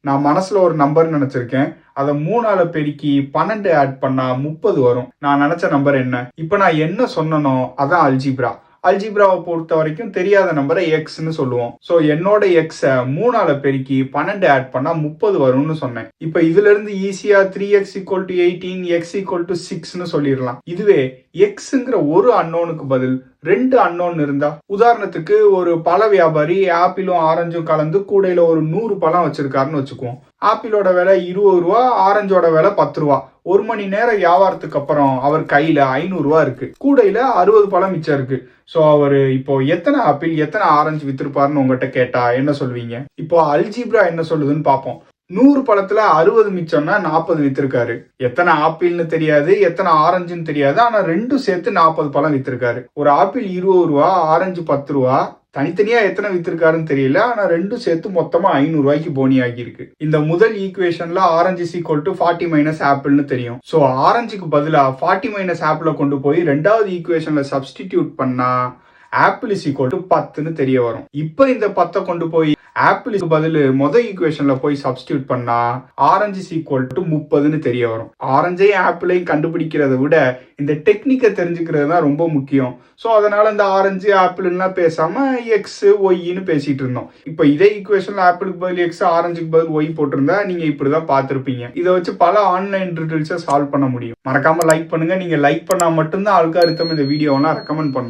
நான் மனசுல ஒரு நம்பர் நினைச்சிருக்கேன். அதை 3ஆல பெருக்கி 12 ஆட் பண்ணா 30 வரும். நான் நினைச்ச நம்பர் என்ன? இப்ப நான் என்ன சொன்னனோ அதான் அல்ஜீப்ரா. அல்ஜீப்ராவை பொறுத்த வரைக்கும் தெரியாத நம்பரை எக்ஸ்ன்னு சொல்லுவோம். ஸோ என்னோட எக்ஸை 3ஆல பெருக்கி 12 ஆட் பண்ணா 30 வரும்னு சொன்னேன். இப்போ இதுல இருந்து ஈஸியா 3x equal to 18, x equal to 6ன்னு சொல்லிடலாம். இதுவே எக்ஸுங்கிற ஒரு அன்னோனுக்கு பதில் 2 அன்னோன் இருந்தா, உதாரணத்துக்கு ஒரு பழ வியாபாரி ஆப்பிளும் ஆரஞ்சும் கலந்து கூடையில ஒரு 100 பழம் வச்சிருக்காருன்னு வச்சுக்குவோம். ஆப்பிளோட விலை 20 ரூபா, ஆரஞ்சோட விலை 10 ரூபா. 1 மணி நேரம் வியாபாரத்துக்கு அப்புறம் அவர் கையில 500 ரூபா இருக்கு. கூடையில 60 பழம் மிச்சம் இருக்கு. சோ அவரு இப்போ எத்தனை ஆப்பிள் எத்தனை ஆரஞ்சு வித்திருப்பாருன்னு உங்ககிட்ட கேட்டா என்ன சொல்வீங்க? இப்போ அல்ஜீப்ரா என்ன சொல்லுதுன்னு பார்ப்போம். 100 பழத்துல 60 மிச்சம்னா 40 வித்திருக்காரு. எத்தனை ஆப்பிள்னு தெரியாது, எத்தனை ஆரஞ்சுன்னு தெரியாது. ஆனா ரெண்டும் சேர்த்து 40 பழம் வித்திருக்காரு. ஒரு ஆப்பிள் 20 ரூபா, ஆரஞ்சு 10 ரூபா. தனித்தனியா எத்தனை வித்திருக்காருன்னு தெரியல. ஆனா ரெண்டும் சேர்த்து மொத்தமா 500 ரூபாய்க்கு போனி ஆகியிருக்கு. இந்த முதல் ஈக்குவேஷன்ல ஆரஞ்சு ஈக்குவல் டு 40 மைனஸ் ஆப்பிள்னு தெரியும். சோ ஆரஞ்சுக்கு பதிலா 40 மைனஸ் ஆப்பிள கொண்டு போய் ரெண்டாவது ஈக்குவேஷன்ல சப்ஸ்டிடியூட் பண்ணா ஆப்பிள் இஸ் ஈக்குவல் டு 10ன்னு தெரிய வரும். இப்ப இந்த 10 கொண்டு போய் ஆப்பிளுக்கு பதில் முதல் ஈக்குவேஷன்ல போய் சப்ஸ்டியூட் பண்ணா ஆரஞ்சு ஈக்குவல் டு 30ன்னு தெரிய வரும். ஆரஞ்சையும் ஆப்பிளையும் கண்டுபிடிக்கிறத விட இந்த டெக்னிக்கை தெரிஞ்சுக்கிறது தான் ரொம்ப முக்கியம். ஸோ அதனால இந்த ஆரஞ்சு ஆப்பிள்லாம் பேசாம எக்ஸ் ஒய்ன்னு பேசிட்டு இருந்தோம். இப்போ இதே ஈக்குவேஷன்ல ஆப்பிளுக்கு பதில் எக்ஸ், ஆரஞ்சுக்கு பதில் ஒய் போட்டிருந்தா நீங்க இப்படிதான் பார்த்திருப்பீங்க. இதை வச்சு பல ஆன்லைன் ரிசல்ட்ஸை சால்வ் பண்ண முடியும். மறக்காம லைக் பண்ணுங்க. நீங்க லைக் பண்ணா மட்டும்தான் அல்காரிதம் இந்த வீடியோவெல்லாம் ரெக்கமெண்ட் பண்ணும்.